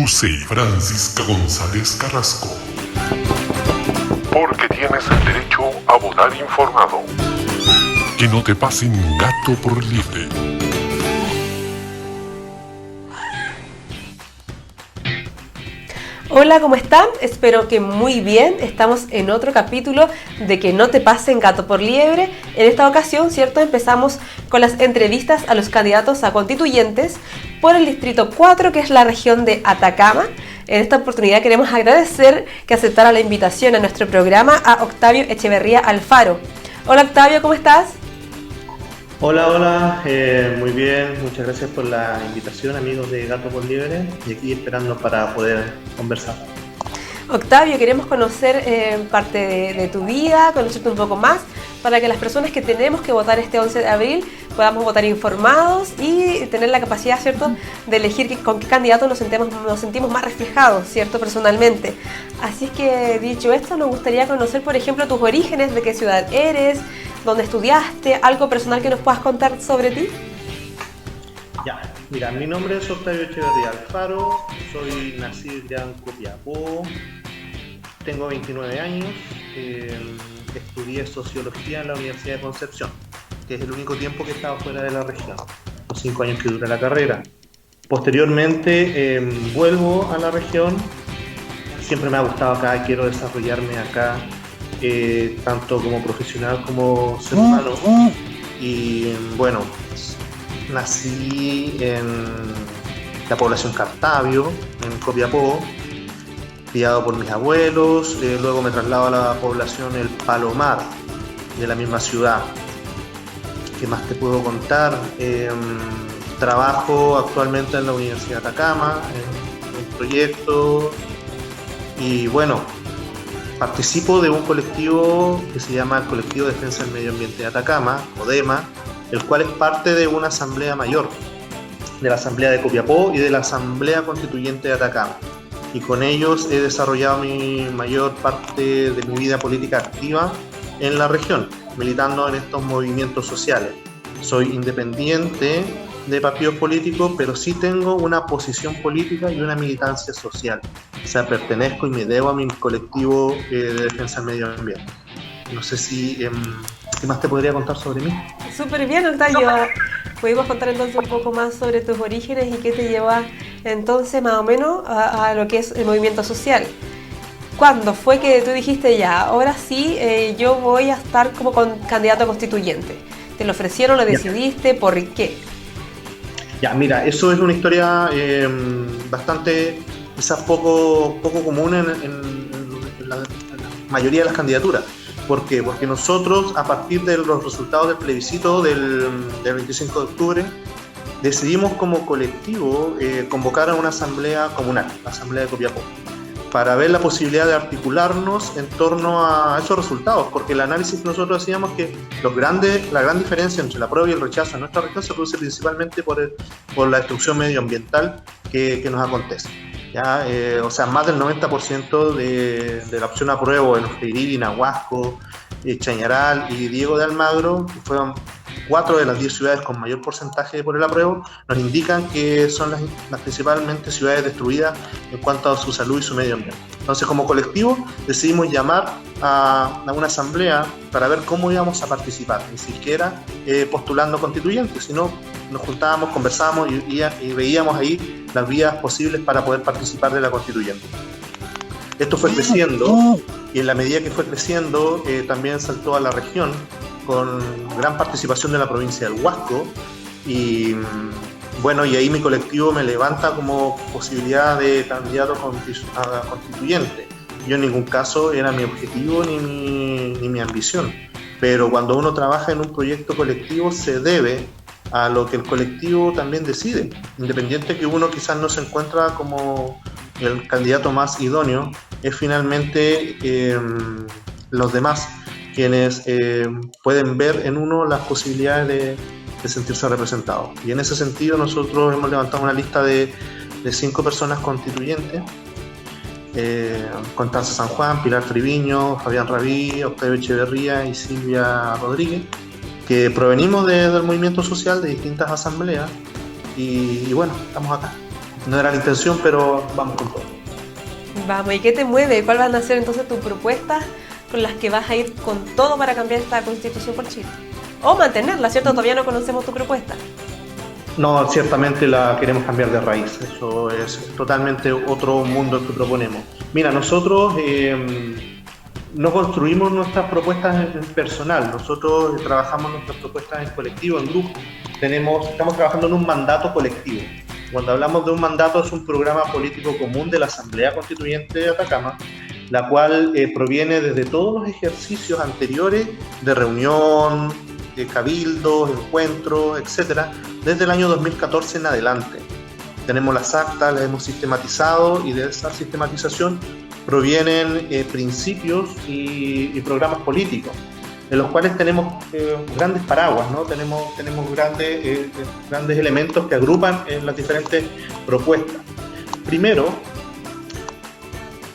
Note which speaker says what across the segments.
Speaker 1: Yusei Francisca González Carrasco. Porque tienes el derecho a votar informado. Que no te pasen gato por liebre.
Speaker 2: Hola, ¿cómo están? Espero que muy bien. Estamos en otro capítulo de Que no te pasen gato por liebre. En esta ocasión, ¿cierto? Empezamos con las entrevistas a los candidatos a constituyentes por el Distrito 4, que es la región de Atacama. En esta oportunidad queremos agradecer que aceptara la invitación a nuestro programa a Octavio Echeverría Alfaro. Hola Octavio, ¿cómo estás?
Speaker 3: Hola, muy bien, muchas gracias por la invitación, amigos de Gato por Liebre, y aquí esperando para poder conversar.
Speaker 2: Octavio, queremos conocer parte de tu vida, conocerte un poco más, para que las personas que tenemos que votar este 11 de abril podamos votar informados y tener la capacidad, ¿cierto?, de elegir con qué candidato nos sentimos más reflejados, ¿cierto?, personalmente. Así que, dicho esto, nos gustaría conocer, por ejemplo, tus orígenes, de qué ciudad eres, dónde estudiaste, algo personal que nos puedas contar sobre ti.
Speaker 3: Ya, mira, mi nombre es Octavio Echeverría Alfaro, soy nacido ya en Copiapó, tengo 29 años, estudié Sociología en la Universidad de Concepción, que es el único tiempo que he estado fuera de la región, los 5 años que dura la carrera. Posteriormente vuelvo a la región, siempre me ha gustado acá, quiero desarrollarme acá, tanto como profesional como ser humano. Y bueno, nací en la población Cartavio, en Copiapó, criado por mis abuelos, luego me traslado a la población El Palomar, de la misma ciudad. ¿Qué más te puedo contar? Trabajo actualmente en la Universidad de Atacama, en un proyecto, y bueno, participo de un colectivo que se llama el Colectivo de Defensa del Medio Ambiente de Atacama, CODEMA, el cual es parte de una asamblea mayor, de la Asamblea de Copiapó y de la Asamblea Constituyente de Atacama. Y con ellos he desarrollado mi mayor parte de mi vida política activa en la región, militando en estos movimientos sociales. Soy independiente de partidos políticos, pero sí tengo una posición política y una militancia social. O sea, pertenezco y me debo a mi colectivo de defensa del medio ambiente. No sé si... ¿qué más te podría contar sobre mí?
Speaker 2: Súper bien, Octavio. ¿Pudimos contar entonces un poco más sobre tus orígenes y qué te lleva entonces más o menos a lo que es el movimiento social? ¿Cuándo fue que tú dijiste ya, ahora sí, yo voy a estar como candidato a constituyente? ¿Te lo ofrecieron, lo decidiste, por qué?
Speaker 3: Ya, mira, eso es una historia bastante, quizás poco común en la mayoría de las candidaturas. ¿Por qué? Porque nosotros, a partir de los resultados del plebiscito del 25 de octubre, decidimos como colectivo convocar a una asamblea comunal, la Asamblea de Copiapó, para ver la posibilidad de articularnos en torno a esos resultados, porque el análisis que nosotros hacíamos que la gran diferencia entre la apruebo y el rechazo en nuestra región se produce principalmente por la destrucción medioambiental que nos acontece. ¿Ya? O sea, más del 90% de la opción apruebo en Ojeirí, Nahuasco, Chañaral y Diego de Almagro, que fueron 4 de las 10 ciudades con mayor porcentaje por el apruebo, nos indican que son las principalmente ciudades destruidas en cuanto a su salud y su medio ambiente. Entonces, como colectivo, decidimos llamar a una asamblea para ver cómo íbamos a participar, ni siquiera postulando constituyentes, sino nos juntábamos, conversábamos y veíamos ahí las vías posibles para poder participar de la constituyente. Esto fue creciendo y en la medida que fue creciendo también saltó a la región con gran participación de la provincia del Huasco y bueno, y ahí mi colectivo me levanta como posibilidad de candidato a constituyente. Yo en ningún caso era mi objetivo ni mi ambición, pero cuando uno trabaja en un proyecto colectivo se debe a lo que el colectivo también decide, independiente que uno quizás no se encuentra como el candidato más idóneo, es finalmente los demás quienes pueden ver en uno las posibilidades de sentirse representados. Y en ese sentido nosotros hemos levantado una lista de 5 personas constituyentes, Constanza San Juan, Pilar Triviño, Fabián Rabí, Octavio Echeverría y Silvia Rodríguez, que provenimos del movimiento social de distintas asambleas y bueno, estamos acá. No era la intención, pero vamos con todo.
Speaker 2: Vamos, ¿y qué te mueve? ¿Cuál van a ser entonces tus propuestas con las que vas a ir con todo para cambiar esta Constitución por Chile? O mantenerla, ¿cierto? Todavía no conocemos tu propuesta.
Speaker 3: No, ciertamente la queremos cambiar de raíz. Eso es totalmente otro mundo que proponemos. Mira, nosotros no construimos nuestras propuestas en personal. Nosotros trabajamos nuestras propuestas en colectivo, en grupo. Estamos trabajando en un mandato colectivo. Cuando hablamos de un mandato, es un programa político común de la Asamblea Constituyente de Atacama, la cual proviene desde todos los ejercicios anteriores de reunión, de cabildos, encuentros, etcétera, desde el año 2014 en adelante. Tenemos las actas, las hemos sistematizado y de esa sistematización provienen principios y programas políticos, en los cuales tenemos grandes paraguas, ¿no? Tenemos grandes elementos que agrupan en las diferentes propuestas. Primero,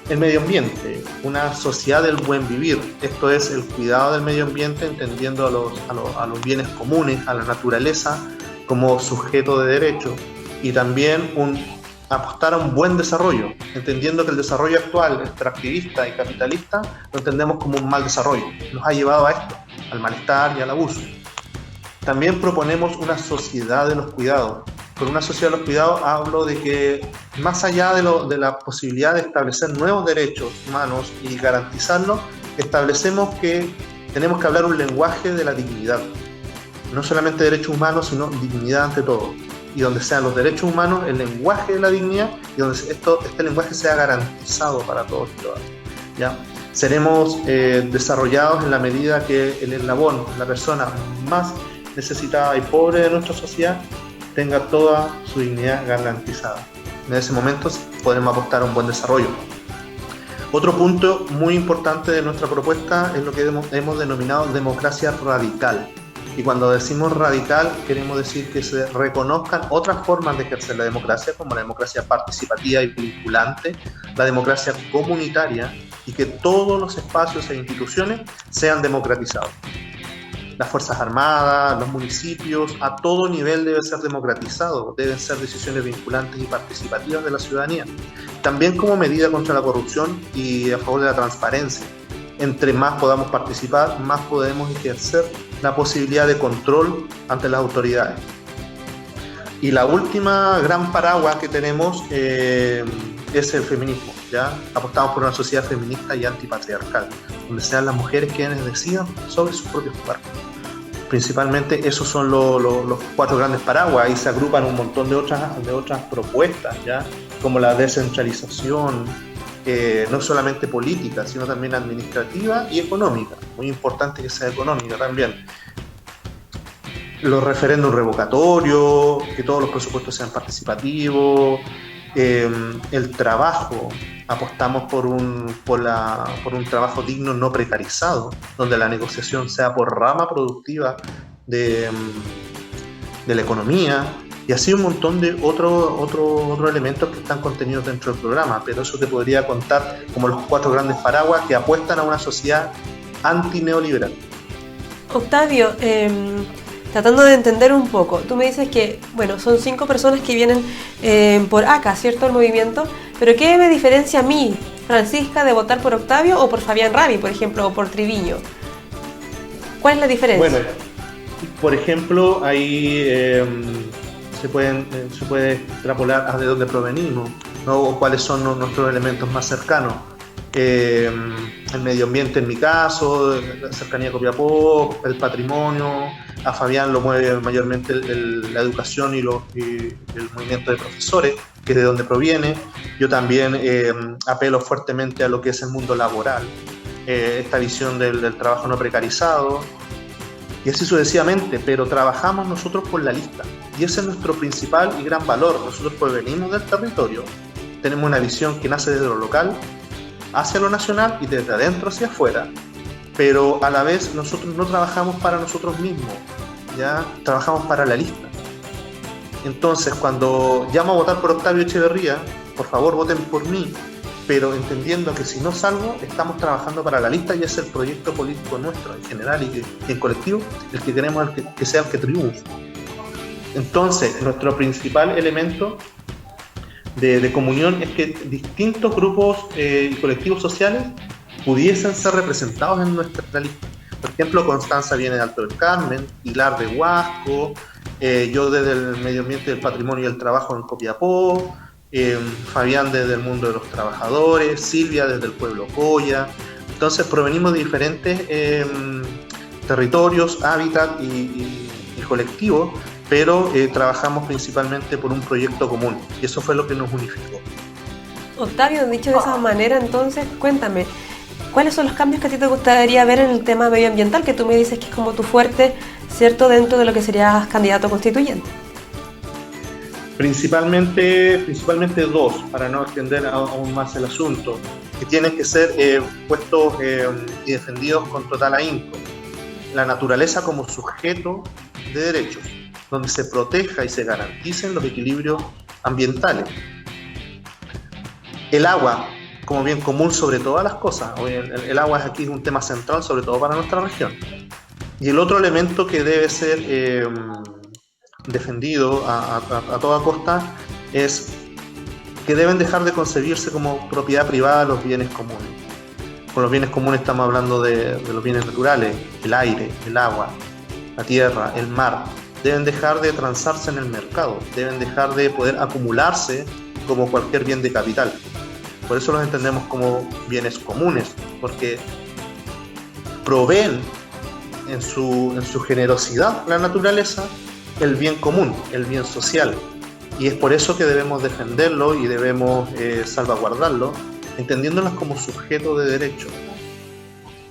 Speaker 3: el medio ambiente, una sociedad del buen vivir. Esto es el cuidado del medio ambiente, entendiendo a los bienes comunes, a la naturaleza como sujeto de derecho, y también apostar a un buen desarrollo, entendiendo que el desarrollo actual, extractivista y capitalista, lo entendemos como un mal desarrollo. Nos ha llevado a esto, al malestar y al abuso. También proponemos una sociedad de los cuidados. Con una sociedad de los cuidados hablo de que, más allá de la posibilidad de establecer nuevos derechos humanos y garantizarlos, establecemos que tenemos que hablar un lenguaje de la dignidad. No solamente derechos humanos, sino dignidad ante todo. Y donde sean los derechos humanos, el lenguaje de la dignidad, y donde este lenguaje sea garantizado para todos y todas. ¿Ya? Seremos desarrollados en la medida que el eslabón, la persona más necesitada y pobre de nuestra sociedad, tenga toda su dignidad garantizada. En ese momento podremos apostar a un buen desarrollo. Otro punto muy importante de nuestra propuesta es lo que hemos denominado democracia radical. Y cuando decimos radical, queremos decir que se reconozcan otras formas de ejercer la democracia, como la democracia participativa y vinculante, la democracia comunitaria, y que todos los espacios e instituciones sean democratizados. Las Fuerzas Armadas, los municipios, a todo nivel debe ser democratizado, deben ser decisiones vinculantes y participativas de la ciudadanía. También como medida contra la corrupción y a favor de la transparencia. Entre más podamos participar, más podemos ejercer la posibilidad de control ante las autoridades. Y la última gran paraguas que tenemos es el feminismo. ¿Ya? Apostamos por una sociedad feminista y antipatriarcal, donde sean las mujeres quienes decidan sobre sus propios cuerpos. Principalmente esos son los cuatro grandes paraguas. Ahí se agrupan un montón de otras propuestas, ¿ya? Como la descentralización, no solamente política, sino también administrativa y económica. Muy importante que sea económica también. Los referéndums revocatorios, que todos los presupuestos sean participativos, el trabajo. Apostamos por un trabajo digno, no precarizado, donde la negociación sea por rama productiva de la economía, y así un montón de otros elementos que están contenidos dentro del programa, pero eso te podría contar como los cuatro grandes paraguas que apuestan a una sociedad antineoliberal.
Speaker 2: Octavio, tratando de entender un poco, tú me dices que, bueno, son 5 personas que vienen por ACA, ¿cierto? El movimiento, pero ¿qué me diferencia a mí, Francisca, de votar por Octavio o por Fabián Ravi, por ejemplo, o por Triviño? ¿Cuál es la diferencia?
Speaker 3: Bueno, por ejemplo, ahí se puede extrapolar a de dónde provenimos, ¿no? O cuáles son nuestros elementos más cercanos. El medio ambiente en mi caso, la cercanía a Copiapó, el patrimonio. A Fabián lo mueve mayormente la educación y el movimiento de profesores, que es de donde proviene. Yo también apelo fuertemente a lo que es el mundo laboral, esta visión del trabajo no precarizado, y así sucesivamente, pero trabajamos nosotros por la lista, y ese es nuestro principal y gran valor. Nosotros provenimos del territorio, tenemos una visión que nace desde lo local hacia lo nacional y desde adentro hacia afuera, pero a la vez nosotros no trabajamos para nosotros mismos, ya trabajamos para la lista. Entonces, cuando llamo a votar por Octavio Echeverría, por favor voten por mí, pero entendiendo que si no salgo, estamos trabajando para la lista y es el proyecto político nuestro en general y en colectivo el que queremos que sea el que triunfe. Entonces, nuestro principal elemento de comunión es que distintos grupos y colectivos sociales pudiesen ser representados en nuestra lista. Por ejemplo, Constanza viene de Alto del Carmen, Pilar de Huasco, yo desde el medio ambiente del patrimonio y el trabajo en Copiapó, Fabián desde el mundo de los trabajadores, Silvia desde el pueblo Coya. Entonces provenimos de diferentes territorios, hábitat y colectivos, pero trabajamos principalmente por un proyecto común y eso fue lo que nos unificó.
Speaker 2: Octavio, dicho de esa manera, entonces, cuéntame, ¿cuáles son los cambios que a ti te gustaría ver en el tema medioambiental, que tú me dices que es como tu fuerte, ¿cierto?, dentro de lo que serías candidato constituyente?
Speaker 3: Principalmente dos, para no extender aún más el asunto, que tienen que ser puestos y defendidos con total ahínco. La naturaleza como sujeto de derechos, donde se proteja y se garanticen los equilibrios ambientales. El agua como bien común sobre todas las cosas. El agua aquí es un tema central, sobre todo para nuestra región. Y el otro elemento que debe ser defendido a toda costa es que deben dejar de concebirse como propiedad privada los bienes comunes. Con los bienes comunes estamos hablando de los bienes naturales, el aire, el agua, la tierra, el mar. Deben dejar de transarse en el mercado, deben dejar de poder acumularse como cualquier bien de capital. Por eso los entendemos como bienes comunes, porque proveen en su generosidad la naturaleza el bien común, el bien social. Y es por eso que debemos defenderlo y debemos salvaguardarlo, entendiéndolas como sujeto de derecho.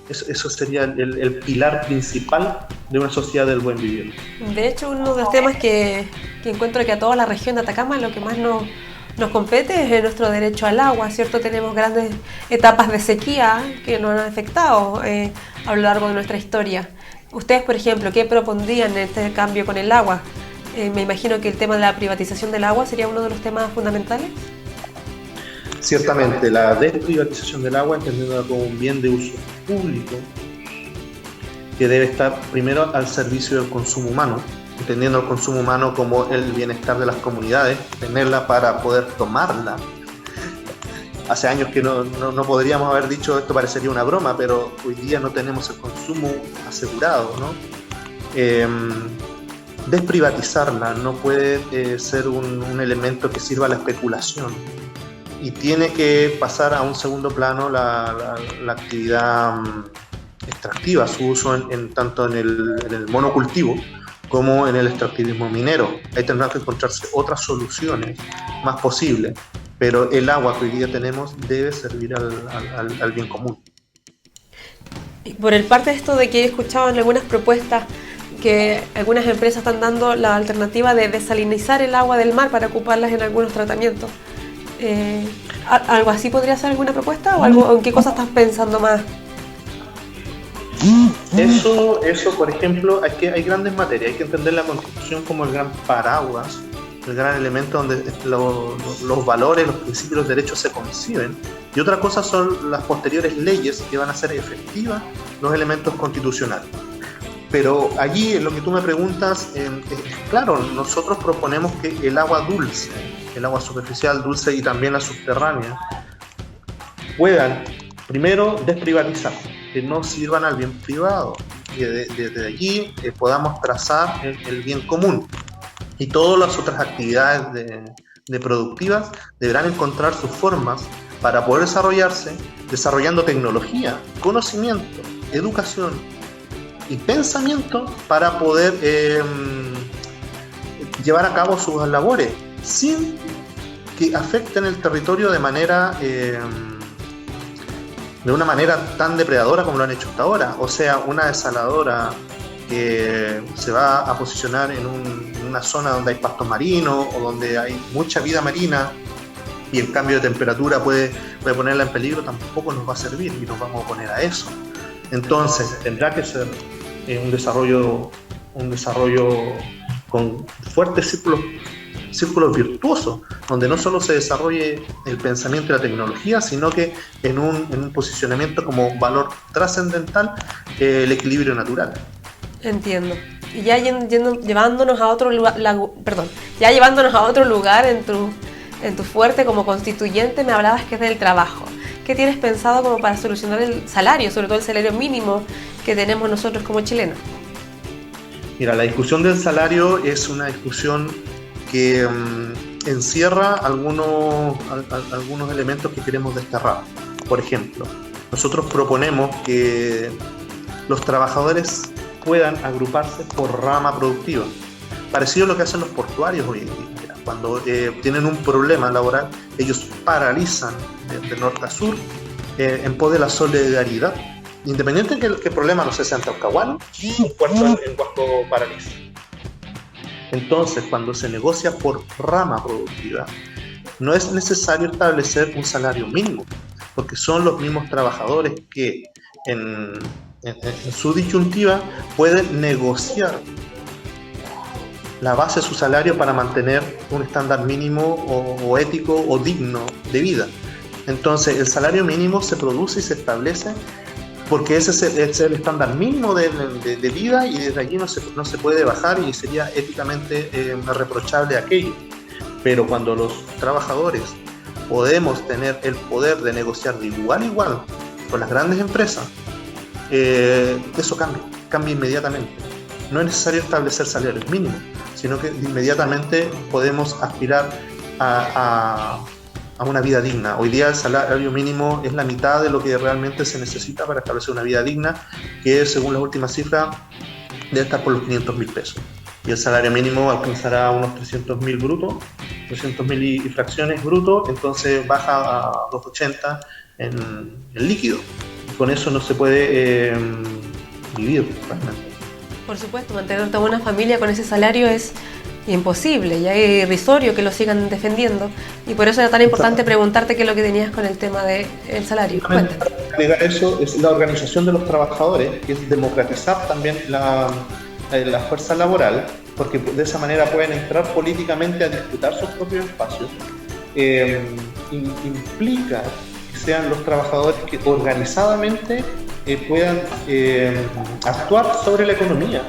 Speaker 3: Eso sería el pilar principal de una sociedad del buen vivir.
Speaker 2: De hecho, uno de los temas que encuentro que a toda la región de Atacama lo que más nos compete es nuestro derecho al agua, ¿cierto? Tenemos grandes etapas de sequía que nos han afectado a lo largo de nuestra historia. Ustedes, por ejemplo, ¿qué propondrían en este cambio con el agua? Me imagino que el tema de la privatización del agua sería uno de los temas fundamentales.
Speaker 3: Ciertamente, la desprivatización del agua, entendiéndola como un bien de uso público, que debe estar primero al servicio del consumo humano, entendiendo el consumo humano como el bienestar de las comunidades, tenerla para poder tomarla. Hace años que no podríamos haber dicho esto, parecería una broma, pero hoy día no tenemos el consumo asegurado, ¿no? Desprivatizarla no puede ser un elemento que sirva a la especulación y tiene que pasar a un segundo plano la actividad extractiva, su uso tanto en el monocultivo como en el extractivismo minero. Ahí tendrán que encontrarse otras soluciones más posibles, pero el agua que hoy día tenemos debe servir al bien común.
Speaker 2: Y por el parte de esto de que he escuchado en algunas propuestas que algunas empresas están dando la alternativa de desalinizar el agua del mar para ocuparlas en algunos tratamientos. ¿Algo así podría ser alguna propuesta o algo, en qué cosas estás pensando más?
Speaker 3: Eso, por ejemplo, hay grandes materias, hay que entender la Constitución como el gran paraguas, el gran elemento donde los valores, los principios, los derechos se conciben, y otra cosa son las posteriores leyes que van a hacer efectivas los elementos constitucionales. Pero allí, en lo que tú me preguntas, claro, nosotros proponemos que el agua dulce, el agua superficial, dulce y también la subterránea, puedan primero desprivatizar, que no sirvan al bien privado, y desde allí podamos trazar el bien común. Y todas las otras actividades de productivas deberán encontrar sus formas para poder desarrollarse, desarrollando tecnología, conocimiento, educación y pensamiento para poder llevar a cabo sus labores sin que afecten el territorio de una manera tan depredadora como lo han hecho hasta ahora. O sea, una desaladora que se va a posicionar en una zona donde hay pastos marinos o donde hay mucha vida marina y el cambio de temperatura puede ponerla en peligro, tampoco nos va a servir y nos vamos a oponer a eso. Entonces tendrá que ser un desarrollo con fuertes círculos virtuosos, donde no solo se desarrolle el pensamiento y la tecnología, sino que en un posicionamiento como valor trascendental el equilibrio natural.
Speaker 2: Entiendo. Y ya llevándonos a otro lugar, en en tu fuerte como constituyente me hablabas que es del trabajo. ¿Qué tienes pensado como para solucionar el salario, sobre todo el salario mínimo que tenemos nosotros como chilenos?
Speaker 3: Mira, la discusión del salario es una discusión que encierra algunos elementos que queremos desterrar. Por ejemplo, nosotros proponemos que los trabajadores puedan agruparse por rama productiva, parecido a lo que hacen los portuarios hoy en día. Cuando tienen un problema laboral, ellos paralizan de norte a sur en pos de la solidaridad. Independiente de que el problema no sea en Talcahuano, un puerto en Huasco paraliza. Entonces, cuando se negocia por rama productiva, no es necesario establecer un salario mínimo, porque son los mismos trabajadores que en su disyuntiva pueden negociar la base de su salario para mantener un estándar mínimo o ético o digno de vida. Entonces, el salario mínimo se produce y se establece porque ese es el estándar mínimo de vida, y desde allí no se puede bajar, y sería éticamente reprochable aquello. Pero cuando los trabajadores podemos tener el poder de negociar de igual a igual con las grandes empresas, eso cambia inmediatamente. No es necesario establecer salarios mínimos, sino que inmediatamente podemos aspirar a una vida digna. Hoy día el salario mínimo es la mitad de lo que realmente se necesita para establecer una vida digna, que según las últimas cifras debe estar por los 500.000 pesos. Y el salario mínimo alcanzará unos 300.000 brutos, 300.000 y fracciones brutos, entonces baja a 280 en líquido. Y con eso no se puede vivir realmente.
Speaker 2: Por supuesto, mantener toda una familia con ese salario es imposible, ya es irrisorio que lo sigan defendiendo, y por eso era tan importante preguntarte qué es lo que tenías con el tema del salario.
Speaker 3: Agregar eso es la organización de los trabajadores, que es democratizar también la fuerza laboral, porque de esa manera pueden entrar políticamente a disputar sus propios espacios. Implica que sean los trabajadores que organizadamente puedan actuar sobre la economía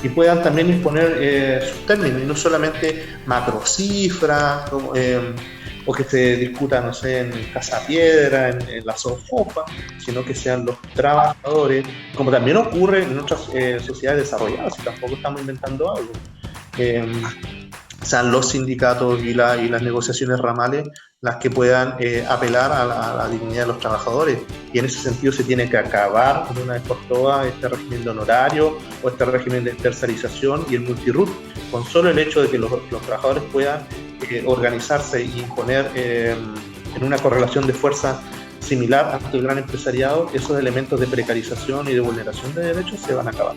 Speaker 3: y puedan también imponer sus términos, y no solamente macrocifras o que se discuta, no sé, en Casa Piedra, en la Sofopa, sino que sean los trabajadores, como también ocurre en otras sociedades desarrolladas, y tampoco estamos inventando algo. Sean los sindicatos y las negociaciones ramales las que puedan apelar a la dignidad de los trabajadores, y en ese sentido se tiene que acabar de una vez por todas este régimen de honorario o este régimen de tercerización y el multiroot. Con solo el hecho de que los trabajadores puedan organizarse y imponer en una correlación de fuerza similar ante el gran empresariado, esos elementos de precarización y de vulneración de derechos se van a acabar.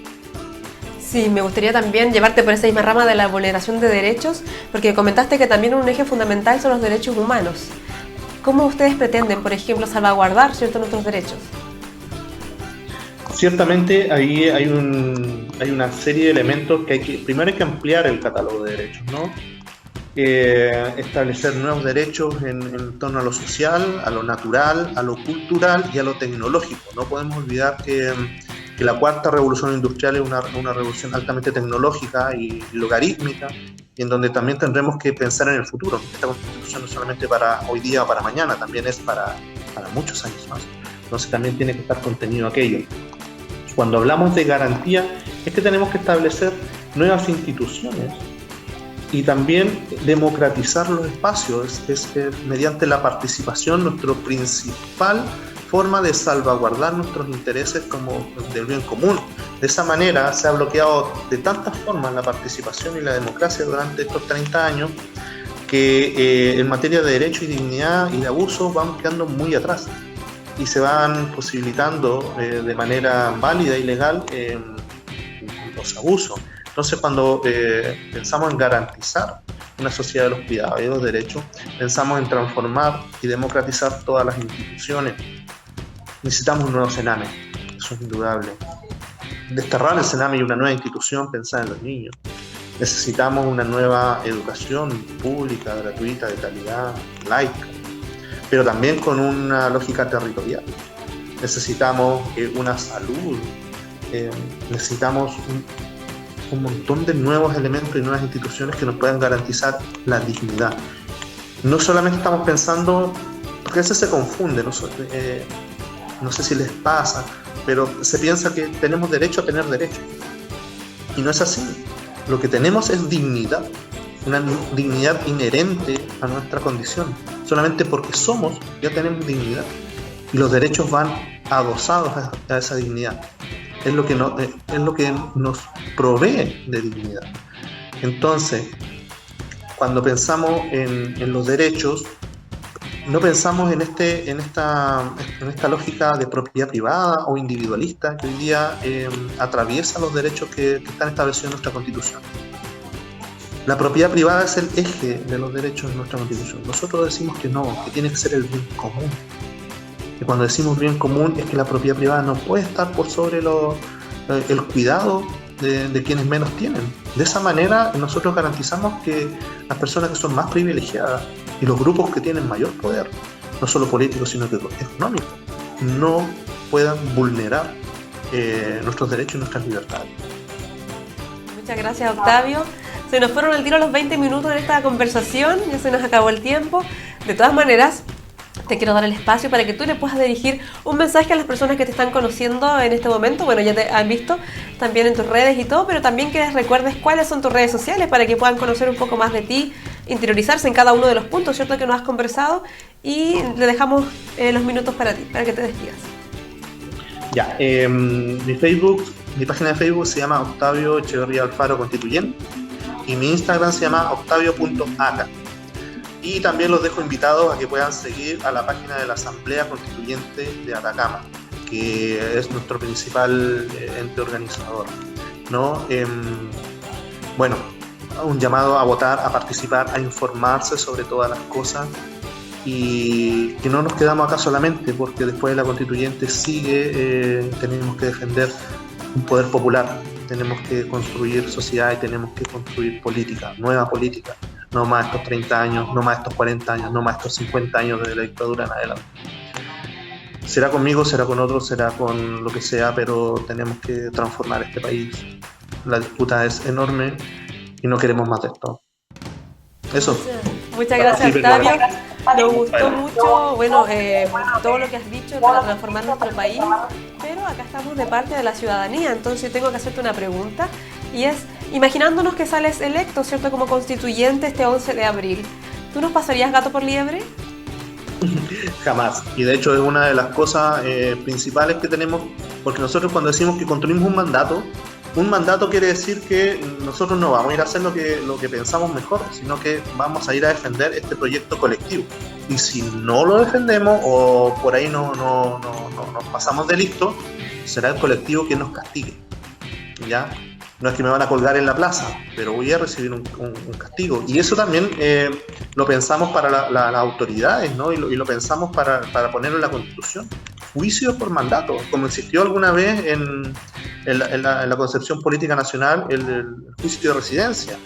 Speaker 2: Sí, me gustaría también llevarte por esa misma rama de la vulneración de derechos, porque comentaste que también un eje fundamental son los derechos humanos. ¿Cómo ustedes pretenden, por ejemplo, salvaguardar nuestros derechos?
Speaker 3: Ciertamente ahí hay una serie de elementos que primero hay que ampliar el catálogo de derechos, ¿no? Establecer nuevos derechos en torno a lo social, a lo natural, a lo cultural y a lo tecnológico. No podemos olvidar que la cuarta revolución industrial es una revolución altamente tecnológica y logarítmica, y en donde también tendremos que pensar en el futuro. Esta constitución no es solamente para hoy día o para mañana, también es para muchos años más. Entonces también tiene que estar contenido aquello. Cuando hablamos de garantía, es que tenemos que establecer nuevas instituciones y también democratizar los espacios. Es mediante la participación nuestra principal forma de salvaguardar nuestros intereses como del bien común. De esa manera se ha bloqueado de tantas formas la participación y la democracia durante estos 30 años que en materia de derecho y dignidad y de abuso vamos quedando muy atrás, y se van posibilitando de manera válida y legal los abusos. Entonces, cuando pensamos en garantizar una sociedad de los cuidados y de los derechos, pensamos en transformar y democratizar todas las instituciones. Necesitamos un nuevo Sename, eso es indudable. Desterrar el Sename y una nueva institución, pensar en los niños. Necesitamos una nueva educación pública, gratuita, de calidad, laica, pero también con una lógica territorial. Necesitamos una salud, necesitamos un montón de nuevos elementos y nuevas instituciones que nos puedan garantizar la dignidad. no solamente estamos pensando, porque a veces se confunde, no sé si les pasa, pero se piensa que tenemos derecho a tener derechos. Y no es así. Lo que tenemos es dignidad, una dignidad inherente a nuestra condición. Solamente porque somos, ya tenemos dignidad. Y los derechos van adosados a esa dignidad. Es lo que nos provee de dignidad. Entonces, cuando pensamos en los derechos, no pensamos en esta lógica de propiedad privada o individualista que hoy día atraviesa los derechos que están establecidos en nuestra Constitución. La propiedad privada es el eje de los derechos de nuestra Constitución. Nosotros decimos que no, que tiene que ser el bien común. Y cuando decimos bien común es que la propiedad privada no puede estar por sobre el cuidado de quienes menos tienen. De esa manera nosotros garantizamos que las personas que son más privilegiadas y los grupos que tienen mayor poder, no solo político sino que económico, no puedan vulnerar nuestros derechos y nuestras libertades.
Speaker 2: Muchas gracias, Octavio. Se nos fueron al tiro los 20 minutos en esta conversación, ya se nos acabó el tiempo. De todas maneras, te quiero dar el espacio para que tú le puedas dirigir un mensaje a las personas que te están conociendo en este momento. Bueno, ya te han visto también en tus redes y todo, pero también que les recuerdes cuáles son tus redes sociales para que puedan conocer un poco más de ti, interiorizarse en cada uno de los puntos, ¿cierto?, que nos has conversado, y le dejamos los minutos para ti, para que te despidas.
Speaker 3: Ya, mi página de Facebook se llama Octavio Echeverría Alfaro Constituyente y mi Instagram se llama octavio.aca. Y también los dejo invitados a que puedan seguir a la página de la Asamblea Constituyente de Atacama, que es nuestro principal ente organizador, ¿no? Bueno, un llamado a votar, a participar, a informarse sobre todas las cosas, y que no nos quedamos acá solamente, porque después de la Constituyente tenemos que defender un poder popular, tenemos que construir sociedad y tenemos que construir política, nueva política. No más estos 30 años, no más estos 40 años, no más estos 50 años de la dictadura en adelante. Será conmigo, será con otros, será con lo que sea, pero tenemos que transformar este país. La disputa es enorme y no queremos más de esto. Eso.
Speaker 2: Muchas gracias, Octavio. Nos gustó mucho, todo lo que has dicho para transformar nuestro país, pero acá estamos de parte de la ciudadanía, entonces tengo que hacerte una pregunta, y es, imaginándonos que sales electo, ¿cierto?, como constituyente este 11 de abril, ¿tú nos pasarías gato por liebre?
Speaker 3: Jamás. Y de hecho es una de las cosas principales que tenemos, porque nosotros cuando decimos que construimos un mandato quiere decir que nosotros no vamos a ir a hacer lo que pensamos mejor, sino que vamos a ir a defender este proyecto colectivo. Y si no lo defendemos o por ahí no nos pasamos de listo, será el colectivo quien nos castigue. ¿Ya? No es que me van a colgar en la plaza, pero voy a recibir un castigo. Y eso también lo pensamos para las autoridades, ¿no? Y lo pensamos para ponerlo en la Constitución. Juicio por mandato, como existió alguna vez en la concepción política nacional, el juicio de residencia,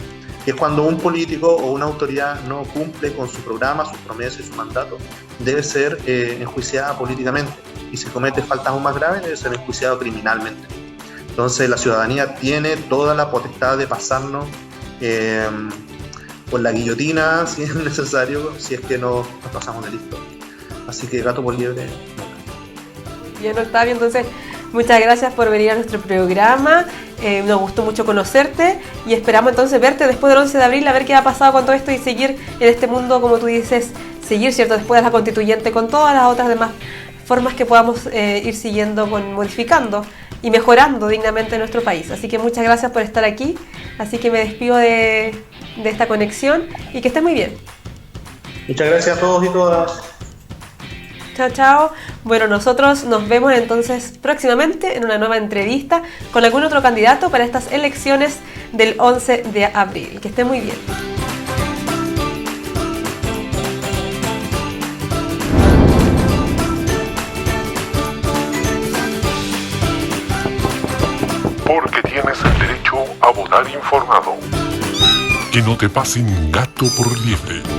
Speaker 3: que es cuando un político o una autoridad no cumple con su programa, sus promesas y su mandato, debe ser enjuiciada políticamente. Y si comete faltas aún más graves, debe ser enjuiciado criminalmente. Entonces la ciudadanía tiene toda la potestad de pasarnos por la guillotina, si es necesario, si es que nos pasamos de listo. Así que gato por liebre.
Speaker 2: Bien, Octavio, entonces muchas gracias por venir a nuestro programa, nos gustó mucho conocerte y esperamos entonces verte después del 11 de abril, a ver qué ha pasado con todo esto y seguir en este mundo, como tú dices, seguir, ¿cierto?, después de la Constituyente, con todas las otras demás formas que podamos ir siguiendo, modificando y mejorando dignamente nuestro país. Así que muchas gracias por estar aquí, así que me despido de esta conexión y que estés muy bien.
Speaker 3: Muchas gracias a todos y todas.
Speaker 2: Chao, chao. Bueno, nosotros nos vemos entonces próximamente en una nueva entrevista con algún otro candidato para estas elecciones del 11 de abril. Que esté muy bien.
Speaker 1: Porque tienes el derecho a votar informado. Que no te pasen gato por liebre.